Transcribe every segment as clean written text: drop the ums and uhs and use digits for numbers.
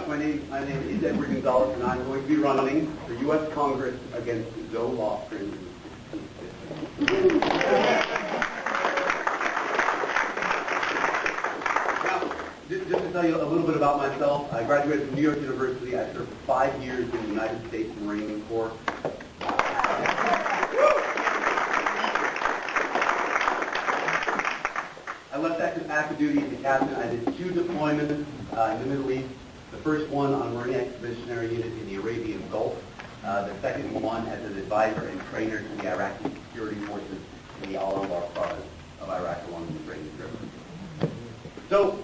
My name is Gonzalez, and I'm going to be running for U.S. Congress against Zoe Lofgren. Now, just to tell you a little bit about myself, I graduated from New York University. I served 5 years in the United States Marine Corps. I left active duty as a captain. I did 2 deployments in the Middle East. The first one on a Marine Expeditionary Unit in the Arabian Gulf. The second one as an advisor and trainer to the Iraqi security forces in the Al-Anbar province of Iraq along the Euphrates River. So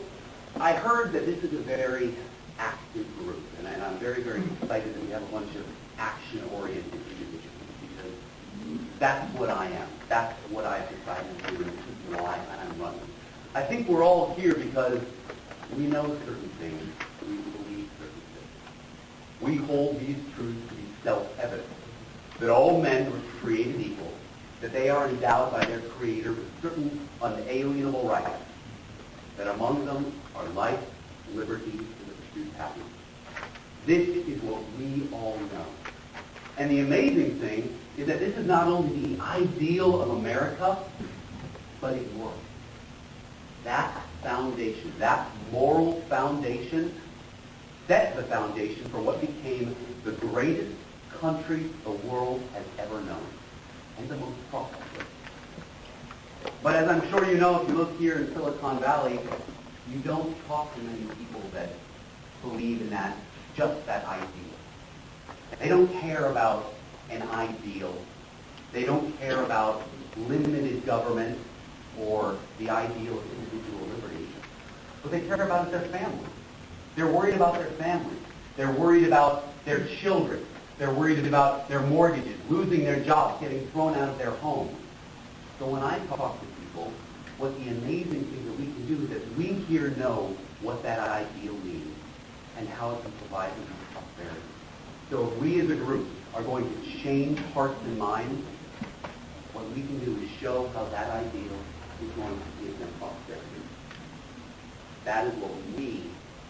I heard that this is a very active group, and I'm very, very excited that we have a bunch of action-oriented individuals, because that's what I am. That's what I've decided to do, and this is why I'm running. I think we're all here because we know certain things, we believe certain things. We hold these truths to be self-evident, that all men were created equal, that they are endowed by their Creator with certain unalienable rights, that among them are life, liberty, and the pursuit of happiness. This is what we all know. And the amazing thing is that this is not only the ideal of America, but it works. That foundation, that moral foundation, set the foundation for what became the greatest country the world has ever known, and the most prosperous. But as I'm sure you know, if you look here in Silicon Valley, you don't talk to many people that believe in that, just that ideal. They don't care about an ideal. They don't care about limited government or the ideal of individual liberty. What they care about is their family. They're worried about their families. They're worried about their children. They're worried about their mortgages, losing their jobs, getting thrown out of their homes. So when I talk to people, what the amazing thing that we can do is that we here know what that ideal means and how it can provide them with prosperity. So if we as a group are going to change hearts and minds, what we can do is show how that ideal is going to give them prosperity. That is what we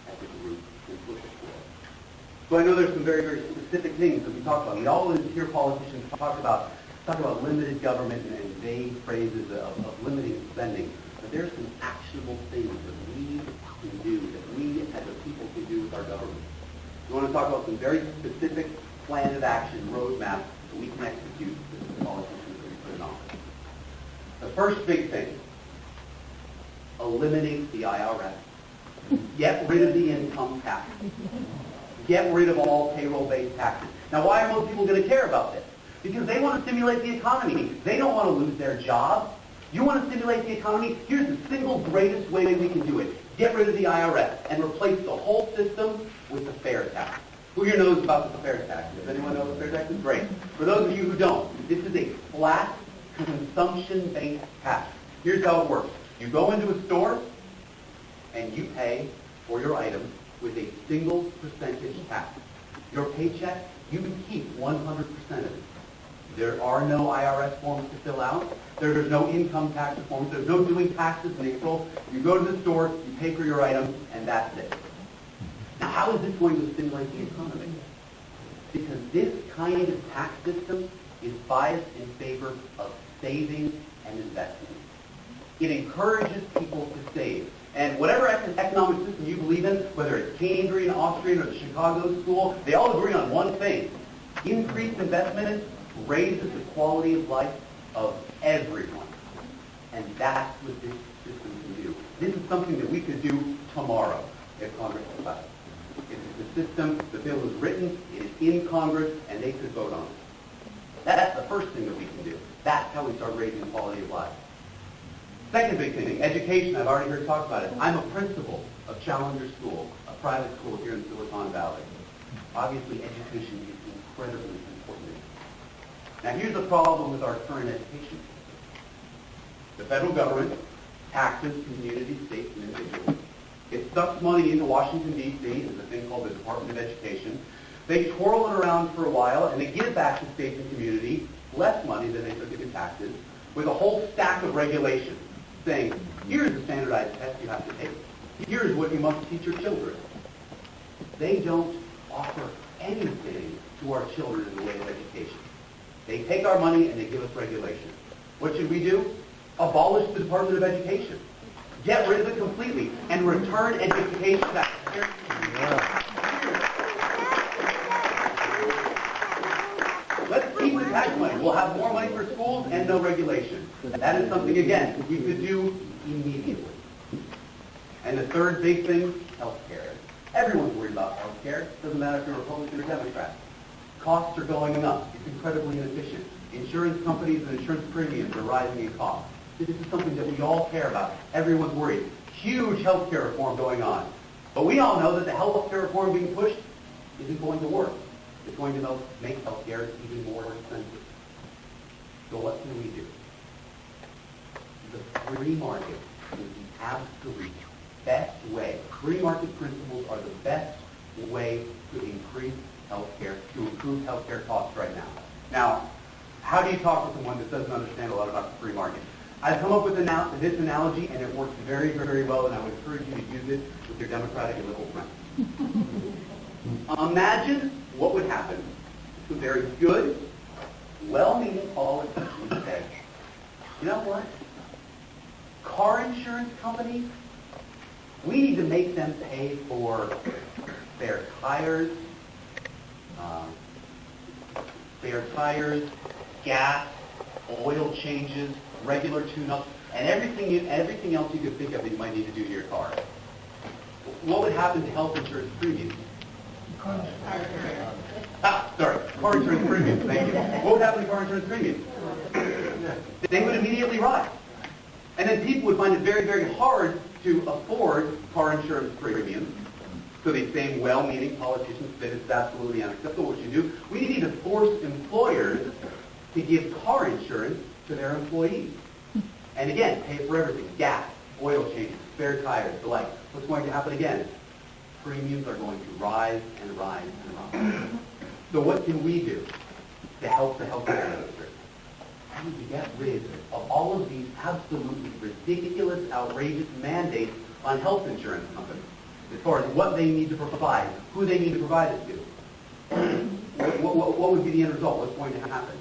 as a group can push for. So I know there's some very, very specific things that we talk about. We all hear politicians talk about limited government and vague phrases of limiting spending. But there's some actionable things that we can do, that we as a people can do with our government. We want to talk about some very specific plan of action, roadmap that we can execute with the politicians that we put in office. The first big thing, eliminate the IRS. Get rid of the income tax. Get rid of all payroll-based taxes. Now, why are most people going to care about this? Because they want to stimulate the economy. They don't want to lose their jobs. You want to stimulate the economy? Here's the single greatest way we can do it. Get rid of the IRS and replace the whole system with the fair tax. Who here knows about the fair tax? Does anyone know the fair tax is? Great. For those of you who don't, this is a flat, consumption-based tax. Here's how it works. You go into a store, and you pay for your items with a single percentage tax. Your paycheck, you can keep 100% of it. There are no IRS forms to fill out. There's no income tax forms. There's no doing taxes in April. You go to the store, you pay for your items, and that's it. Now, how is this going to stimulate the economy? Because this kind of tax system is biased in favor of saving and investing. It encourages people to save. And whatever economic system you believe in, whether it's Keynesian, Austrian, or the Chicago School, they all agree on one thing. Increased investment raises the quality of life of everyone. And that's what this system can do. This is something that we could do tomorrow if Congress decides. If the system, the bill is written, it is in Congress, and they could vote on it. That's the first thing that we can do. That's how we start raising the quality of life. Second big thing, education. I've already heard talk about it. I'm a principal of Challenger School, a private school here in Silicon Valley. Obviously, education is incredibly important. Now, here's the problem with our current education system. The federal government taxes communities, states, and individuals. It sucks money into Washington, D.C. There's a thing called the Department of Education. They twirl it around for a while, and they give back to states and communities less money than they took in taxes, with a whole stack of regulations saying, here's the standardized test you have to take. Here's what you must teach your children. they don't offer anything to our children in the way of education. They take our money and they give us regulation. What should we do? Abolish the Department of Education. Get rid of it completely and return education back to parents. Let's keep the tax money. We'll have more money for schools and no regulation. That is something, again, we could do immediately. And the third big thing, health care. Everyone's worried about health care. Doesn't matter if you're Republican or Democrat. Costs are going up. It's incredibly inefficient. Insurance companies and insurance premiums are rising in cost. This is something that we all care about. Everyone's worried. Huge health care reform going on. But we all know that the health care reform being pushed isn't going to work. It's going to make health care even more expensive. So what can we do? The free market is the absolute best way. Free market principles are the best way to increase healthcare, to improve healthcare costs right now. Now, how do you talk with someone that doesn't understand a lot about the free market? I've come up with this analogy, and it works very, very well, and I would encourage you to use it with your Democratic and liberal friends. Imagine what would happen if a very good, well-meaning politician said, you know what? Car insurance companies, we need to make them pay for their tires, gas, oil changes, regular tune-ups, and everything else you could think of that you might need to do to your car. What would happen to health insurance premiums? Car insurance premiums, thank you. What would happen to car insurance premiums? They would immediately rise. And then people would find it very, very hard to afford car insurance premiums. So these same well-meaning politicians said it's absolutely unacceptable what you do. We need to force employers to give car insurance to their employees. And again, pay for everything. Gas, oil changes, spare tires, the like. What's going to happen again? Premiums are going to rise and rise and rise. So what can we do to help the healthcare industry? We need to get rid of all of these absolutely ridiculous, outrageous mandates on health insurance companies as far as what they need to provide, who they need to provide it to. What would be the end result? What's going to happen?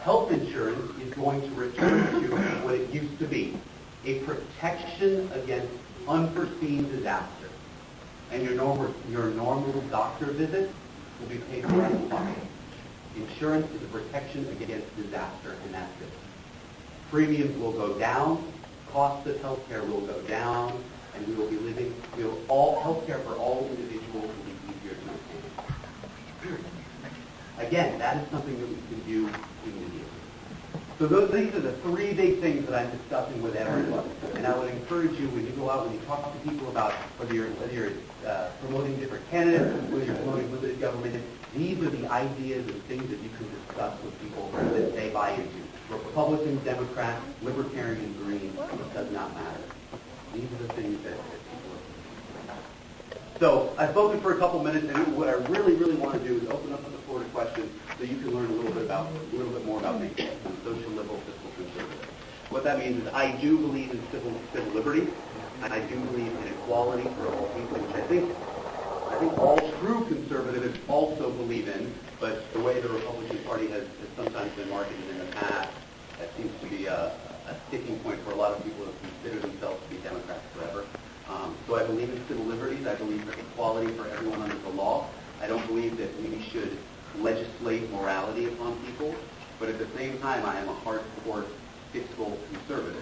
Health insurance is going to return to what it used to be, a protection against unforeseen disaster. And your normal doctor visit will be paid for out of pocket. Insurance is a protection against disaster, and that's it. Premiums will go down, costs of health care will go down, and we will be living, health care for all individuals will be easier to maintain. Again, that is something that we can do immediately. So these are the three big things that I'm discussing with everyone. And I would encourage you, when you go out, when you talk to people about whether you're promoting different candidates, whether you're promoting limited government, these are the ideas and things that you can discuss with people that they buy into. Republican, Democrat, Libertarian, Green, it does not matter. These are the things that people are. So I've spoken for a couple minutes, and what I really, really want to do is open up the floor to questions so you can learn a little bit more about me. I'm social liberal, fiscal conservative. What that means is I do believe in civil liberty, and I do believe in equality for all people, which I think all true conservatives also believe in, but the way the Republican Party has sometimes been marketed in the past, that seems to be a sticking point for a lot of people who consider themselves to be Democrats forever. So I believe in civil liberties. I believe in equality for everyone under the law. I don't believe that we should legislate morality upon people, but at the same time, I am a hardcore fiscal conservative.